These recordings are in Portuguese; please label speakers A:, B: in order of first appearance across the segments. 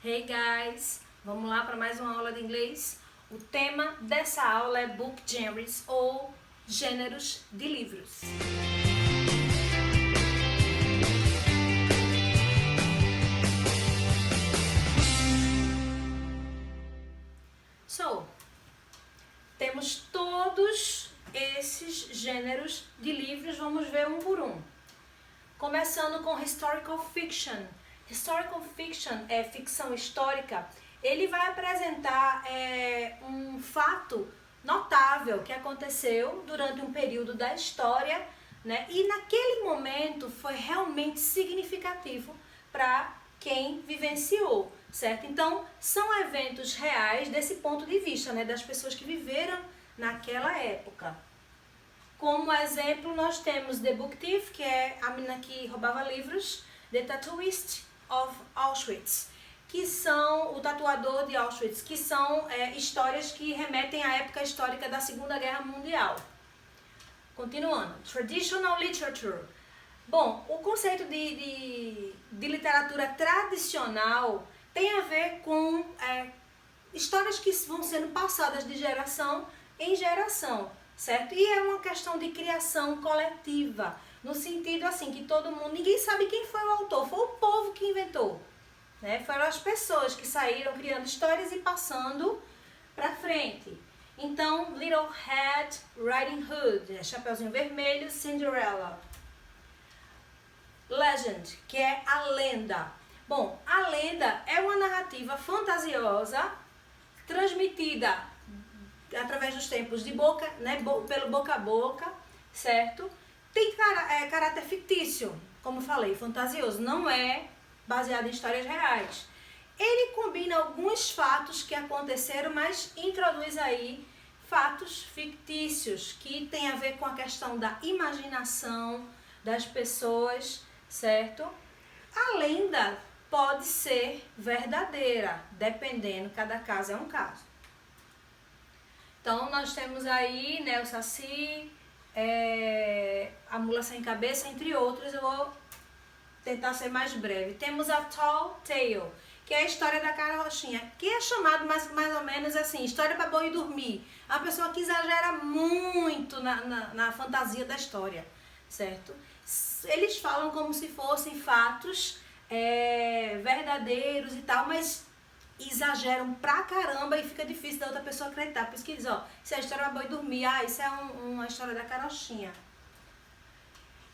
A: Hey guys, vamos lá para mais uma aula de inglês. O tema dessa aula é Book Genres ou gêneros de livros. Temos todos esses gêneros de livros, vamos ver um por um. Começando com Historical Fiction. Historical Fiction é ficção histórica. Ele vai apresentar um fato notável que aconteceu durante um período da história, né? E naquele momento foi realmente significativo para quem vivenciou, certo? Então, são eventos reais desse ponto de vista, né? Das pessoas que viveram naquela época. Como exemplo, nós temos The Book Thief, que é a menina que roubava livros, The Tattooist of Auschwitz, que são o tatuador de Auschwitz, que são histórias que remetem à época histórica da Segunda Guerra Mundial. Continuando, Traditional Literature. Bom, o conceito de literatura tradicional tem a ver com histórias que vão sendo passadas de geração em geração, certo? E é uma questão de criação coletiva, no sentido assim que todo mundo, ninguém sabe quem foi o autor, foi o povo que inventou, né? Foram as pessoas que saíram criando histórias e passando para frente. Então, Little Red Riding Hood, Chapeuzinho Vermelho, Cinderella. Legend, que é a lenda. Bom, a lenda é uma narrativa fantasiosa transmitida através dos tempos de boca, né, pelo boca a boca, certo? Tem caráter fictício, como falei, fantasioso, não é baseado em histórias reais. Ele combina alguns fatos que aconteceram, mas introduz aí fatos fictícios que tem a ver com a questão da imaginação das pessoas, certo? A lenda pode ser verdadeira, dependendo, cada caso é um caso. Então, nós temos aí, né, o Saci, a Mula Sem Cabeça, entre outros. Eu vou tentar ser mais breve. Temos a Tall Tale, que é a história da carochinha, que é chamado mais ou menos assim, história para boi dormir. A pessoa que exagera muito na fantasia da história, certo? Eles falam como se fossem fatos verdadeiros e tal, mas exageram pra caramba e fica difícil da outra pessoa acreditar. Por isso que diz, ó, isso é a história pra boi dormir, isso é uma história da carochinha.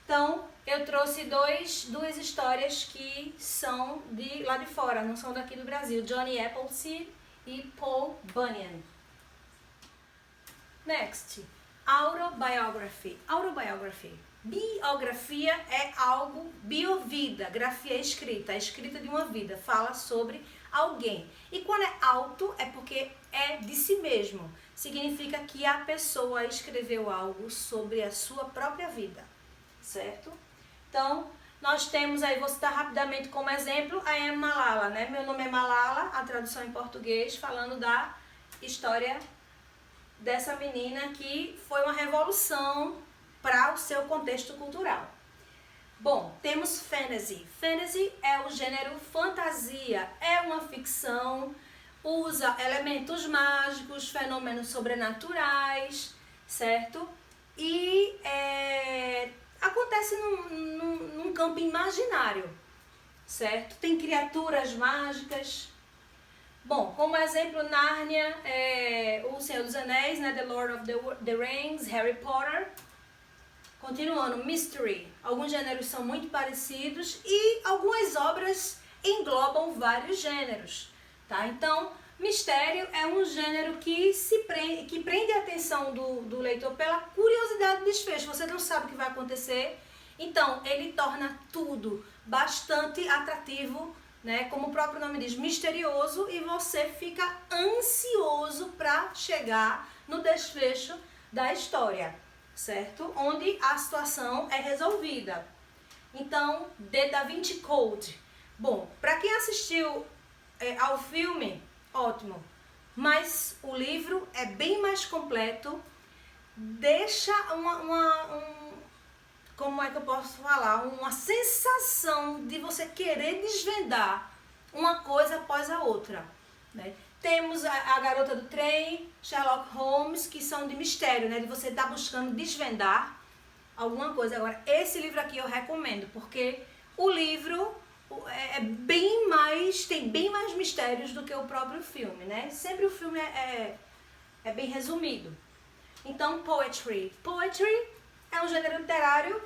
A: Então, eu trouxe duas histórias que são de lá de fora, não são daqui do Brasil. Johnny Appleseed e Paul Bunyan. Next, Autobiography. Autobiography. Biografia é algo, biovida, grafia é escrita, a escrita de uma vida, fala sobre alguém. E quando é auto, é porque é de si mesmo. Significa que a pessoa escreveu algo sobre a sua própria vida, certo? Então, nós temos aí, vou citar rapidamente como exemplo, a I Am Malala, né? Meu nome é Malala, a tradução em português, falando da história dessa menina que foi uma revolução para o seu contexto cultural. Bom, temos fantasy. Fantasy é o gênero fantasia, é uma ficção, usa elementos mágicos, fenômenos sobrenaturais, certo? E acontece num campo imaginário, certo? Tem criaturas mágicas. Bom, como exemplo, Nárnia, O Senhor dos Anéis, né? The Lord of the Rings, Harry Potter. Continuando, mystery. Alguns gêneros são muito parecidos e algumas obras englobam vários gêneros, tá? Então, mistério é um gênero que prende a atenção do leitor pela curiosidade do desfecho. Você não sabe o que vai acontecer, então ele torna tudo bastante atrativo, né? Como o próprio nome diz, misterioso, e você fica ansioso para chegar no desfecho da história, certo? Onde a situação é resolvida. Então, The Da Vinci Code. Bom, para quem assistiu ao filme, ótimo. Mas o livro é bem mais completo, deixa como é que eu posso falar? Uma sensação de você querer desvendar uma coisa após a outra, né? Temos a Garota do Trem, Sherlock Holmes, que são de mistério, né? De você estar buscando desvendar alguma coisa. Agora, esse livro aqui eu recomendo, porque o livro tem bem mais mistérios do que o próprio filme, né? Sempre o filme é bem resumido. Então, Poetry. Poetry é um gênero literário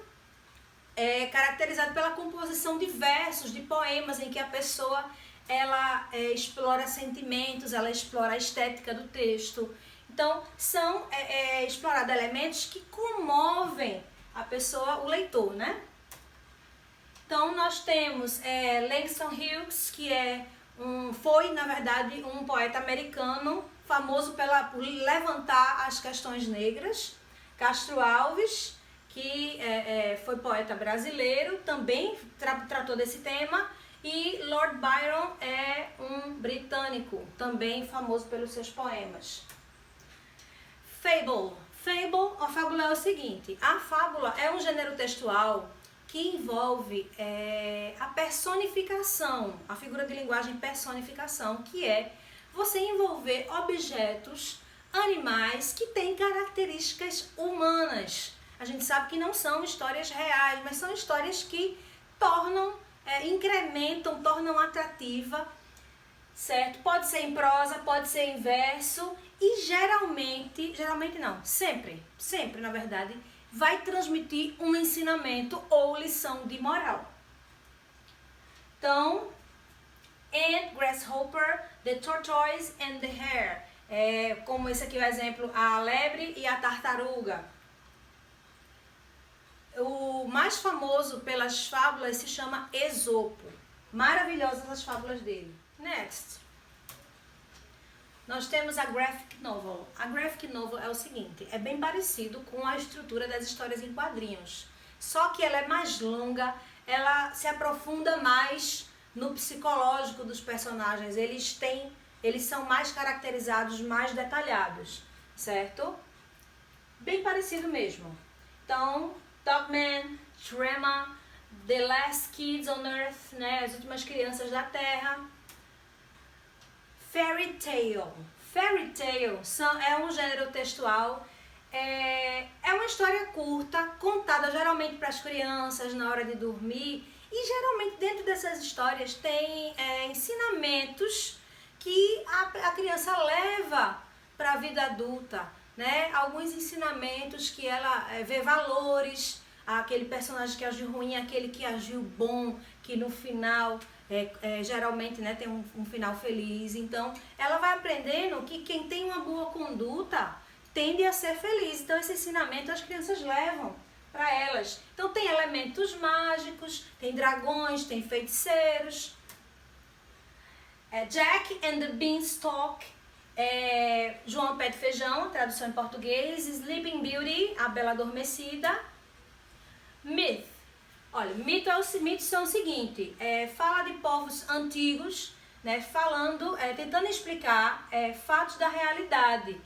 A: caracterizado pela composição de versos, de poemas, em que a pessoa ela explora sentimentos, ela explora a estética do texto. Então, são explorados elementos que comovem a pessoa, o leitor, né? Então, nós temos Langston Hughes, que foi, na verdade, um poeta americano, famoso por levantar as questões negras. Castro Alves, que foi poeta brasileiro, também tratou desse tema. E Lord Byron é um britânico, também famoso pelos seus poemas. Fable. A fábula é o seguinte: a fábula é um gênero textual que envolve a personificação, a figura de linguagem personificação, que é você envolver objetos, animais que têm características humanas. A gente sabe que não são histórias reais, mas são histórias que incrementam, tornam atrativa, certo? Pode ser em prosa, pode ser em verso e geralmente não, sempre, na verdade, vai transmitir um ensinamento ou lição de moral. Então, Ant, Grasshopper, The Tortoise and the Hare. Como esse aqui é o exemplo, a lebre e a tartaruga. O mais famoso pelas fábulas se chama Esopo. Maravilhosas as fábulas dele. Next. Nós temos a Graphic Novel. A Graphic Novel é o seguinte, é bem parecido com a estrutura das histórias em quadrinhos. Só que ela é mais longa, ela se aprofunda mais no psicológico dos personagens. Eles são mais caracterizados, mais detalhados, certo? Bem parecido mesmo. Então, Dogman, Trema, The Last Kids on Earth, né? As últimas crianças da Terra. Fairy Tale. Fairy Tale é um gênero textual, é uma história curta, contada geralmente para as crianças na hora de dormir, e geralmente dentro dessas histórias tem ensinamentos que a criança leva para a vida adulta, né? Alguns ensinamentos que ela vê valores, aquele personagem que agiu ruim, aquele que agiu bom, que no final geralmente, né, tem um final feliz. Então ela vai aprendendo que quem tem uma boa conduta tende a ser feliz. Então esse ensinamento as crianças levam para elas. Então tem elementos mágicos, tem dragões, tem feiticeiros. Jack and the Beanstalk, João Pé de Feijão, tradução em português. Sleeping Beauty, A Bela Adormecida. Myth. Olha, mitos são o seguinte, fala de povos antigos, né, tentando explicar fatos da realidade,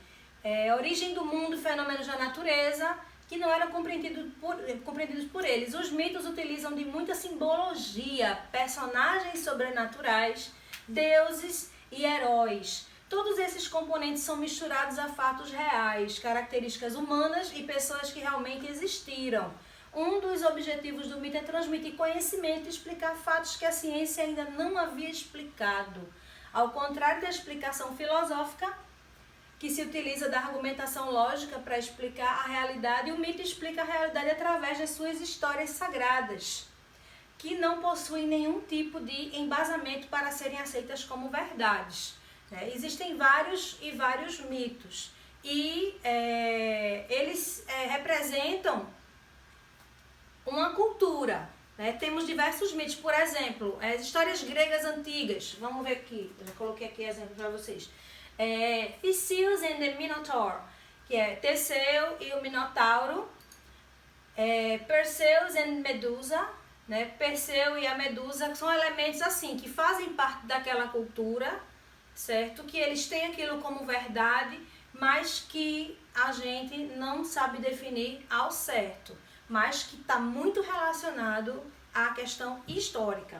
A: origem do mundo, fenômenos da natureza, que não eram compreendidos por eles. Os mitos utilizam de muita simbologia, personagens sobrenaturais, deuses e heróis. Todos esses componentes são misturados a fatos reais, características humanas e pessoas que realmente existiram. Um dos objetivos do mito é transmitir conhecimento e explicar fatos que a ciência ainda não havia explicado. Ao contrário da explicação filosófica, que se utiliza da argumentação lógica para explicar a realidade, o mito explica a realidade através das suas histórias sagradas, que não possuem nenhum tipo de embasamento para serem aceitas como verdades. Existem vários mitos e eles representam uma cultura, né? Temos diversos mitos, por exemplo, as histórias gregas antigas. Vamos ver aqui, eu já coloquei aqui exemplo para vocês. Theseus and the Minotaur, que é Teseu e o Minotauro. Perseus and Medusa, né? Perseu e a Medusa são elementos assim que fazem parte daquela cultura, certo? Que eles têm aquilo como verdade, mas que a gente não sabe definir ao certo, mas que está muito relacionado à questão histórica.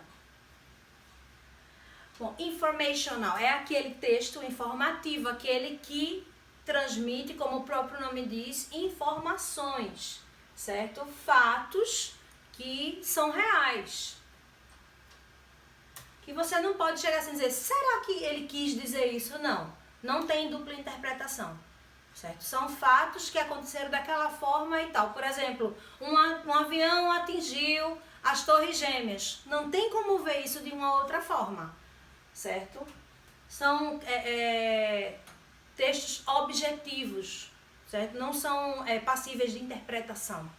A: Bom, informational é aquele texto informativo, aquele que transmite, como o próprio nome diz, informações, certo? Fatos que são reais. Que você não pode chegar assim e dizer, será que ele quis dizer isso? Não, não tem dupla interpretação, certo? São fatos que aconteceram daquela forma e tal. Por exemplo, um avião atingiu as Torres Gêmeas. Não tem como ver isso de uma outra forma, certo? São textos objetivos, certo? Não são passíveis de interpretação.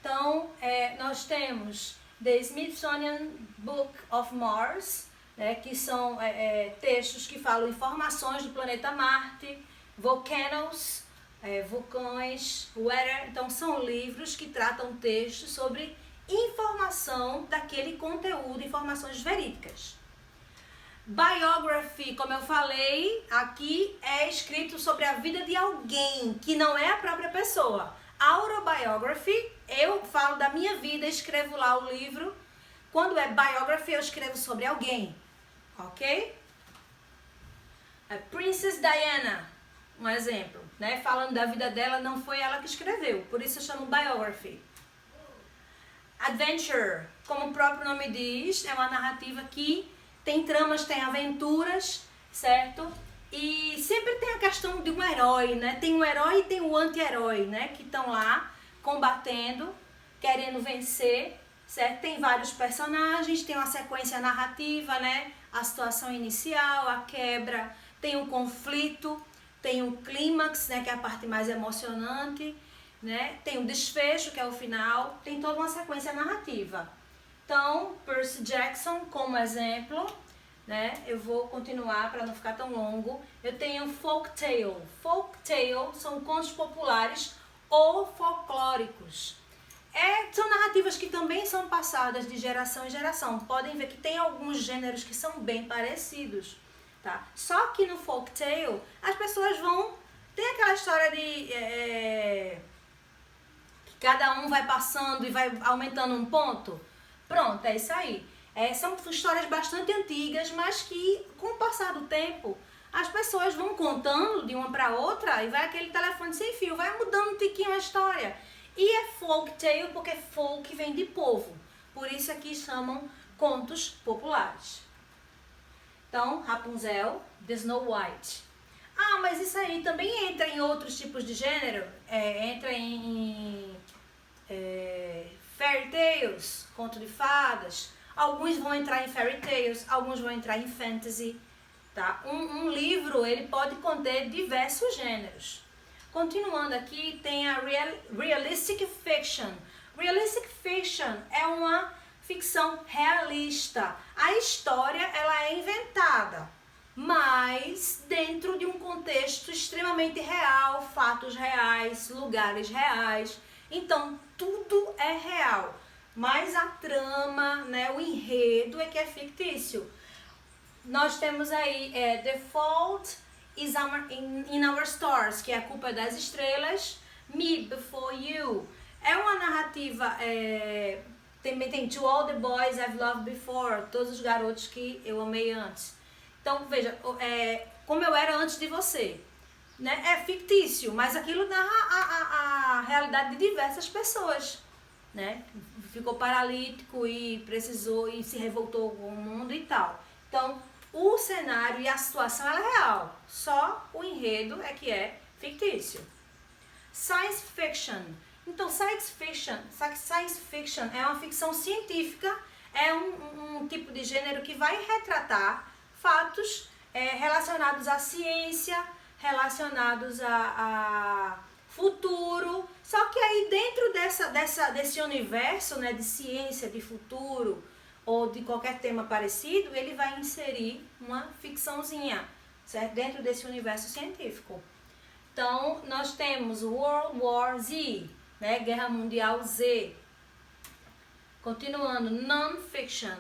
A: Então, nós temos The Smithsonian Book of Mars, né, que são textos que falam informações do planeta Marte, volcanoes, vulcões, weather. Então, são livros que tratam textos sobre informação daquele conteúdo, informações verídicas. Biography, como eu falei, aqui é escrito sobre a vida de alguém, que não é a própria pessoa. Autobiography, eu falo da minha vida, escrevo lá o livro. Quando é biography, eu escrevo sobre alguém, ok? Princess Diana, um exemplo, né? Falando da vida dela, não foi ela que escreveu, por isso eu chamo biography. Adventure, como o próprio nome diz, é uma narrativa que tem tramas, tem aventuras, certo? E sempre tem a questão de um herói, né? Tem o herói e tem o anti-herói, né? Que estão lá combatendo, querendo vencer, certo? Tem vários personagens, tem uma sequência narrativa, né? A situação inicial, a quebra, tem um conflito, tem um clímax, né? Que é a parte mais emocionante, né? Tem um desfecho, que é o final, tem toda uma sequência narrativa. Então, Percy Jackson, como exemplo, né? Eu vou continuar para não ficar tão longo. Eu tenho folktale. Folktale são contos populares ou folclóricos. São narrativas que também são passadas de geração em geração. Podem ver que tem alguns gêneros que são bem parecidos, tá? Só que no folktale, as pessoas vão... Tem aquela história de... que cada um vai passando e vai aumentando um ponto. Pronto, é isso aí. São histórias bastante antigas, mas que, com o passar do tempo, as pessoas vão contando de uma para outra e vai aquele telefone sem fio, vai mudando um tiquinho a história. E é folktale porque folk vem de povo. Por isso aqui chamam contos populares. Então, Rapunzel, The Snow White. Ah, mas isso aí também entra em outros tipos de gênero? Entra em fairy tales, conto de fadas. Alguns vão entrar em fairy tales, alguns vão entrar em fantasy, tá? Um livro, ele pode conter diversos gêneros. Continuando aqui, tem a realistic fiction. Realistic fiction é uma ficção realista. A história, ela é inventada, mas dentro de um contexto extremamente real, fatos reais, lugares reais. Então, tudo é real. Mas a trama, né, o enredo é que é fictício. Nós temos aí The Fault is in Our Stars, que é A Culpa das Estrelas, Me Before You. É uma narrativa, também tem To All the Boys I've Loved Before, todos os garotos que eu amei antes. Então, veja, como eu era antes de você. Né? É fictício, mas aquilo narra a realidade de diversas pessoas. Né? Ficou paralítico e precisou e se revoltou com o mundo e tal. Então, o cenário e a situação ela é real, só o enredo é que é fictício. Science fiction. Então, science fiction é uma ficção científica, é um tipo de gênero que vai retratar fatos relacionados à ciência, relacionados a futuro. Só que aí dentro desse universo, né, de ciência, de futuro ou de qualquer tema parecido, ele vai inserir uma ficçãozinha, certo? Dentro desse universo científico. Então, nós temos World War Z, né, Guerra Mundial Z. Continuando, non-fiction.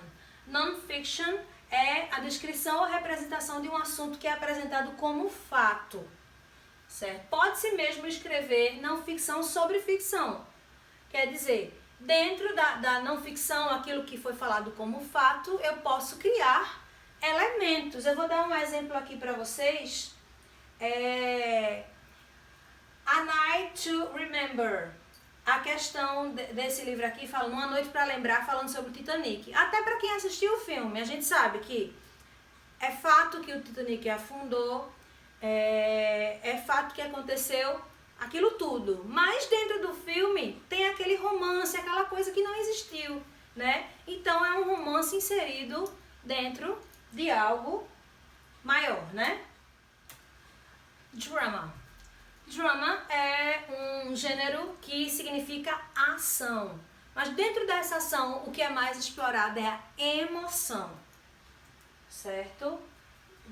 A: Non-fiction é a descrição ou representação de um assunto que é apresentado como fato. Certo? Pode-se mesmo escrever não ficção sobre ficção. Quer dizer, dentro da não ficção, aquilo que foi falado como fato, eu posso criar elementos. Eu vou dar um exemplo aqui para vocês. A Night to Remember. A questão desse livro aqui fala Uma Noite para Lembrar, falando sobre o Titanic. Até para quem assistiu o filme, a gente sabe que é fato que o Titanic afundou, é fato que aconteceu aquilo tudo. Mas dentro do filme tem aquele romance, aquela coisa que não existiu, né? Então é um romance inserido dentro de algo maior, né? Drama. Drama é um gênero que significa ação. Mas dentro dessa ação, o que é mais explorado é a emoção. Certo?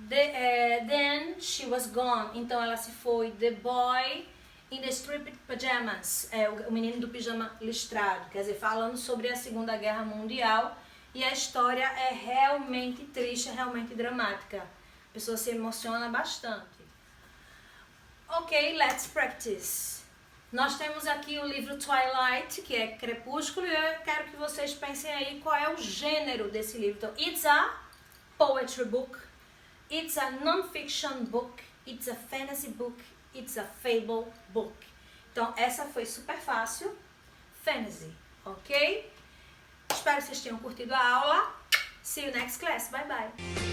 A: Then she was gone. Então ela se foi. The boy in the striped pajamas. O menino do pijama listrado. Quer dizer, falando sobre a Segunda Guerra Mundial. E a história é realmente triste, é realmente dramática. A pessoa se emociona bastante. Ok, let's practice. Nós temos aqui o livro Twilight, que é Crepúsculo, e eu quero que vocês pensem aí qual é o gênero desse livro. Então, it's a poetry book, it's a non-fiction book, it's a fantasy book, it's a fable book. Então, essa foi super fácil. Fantasy, ok? Espero que vocês tenham curtido a aula. See you next class. Bye, bye.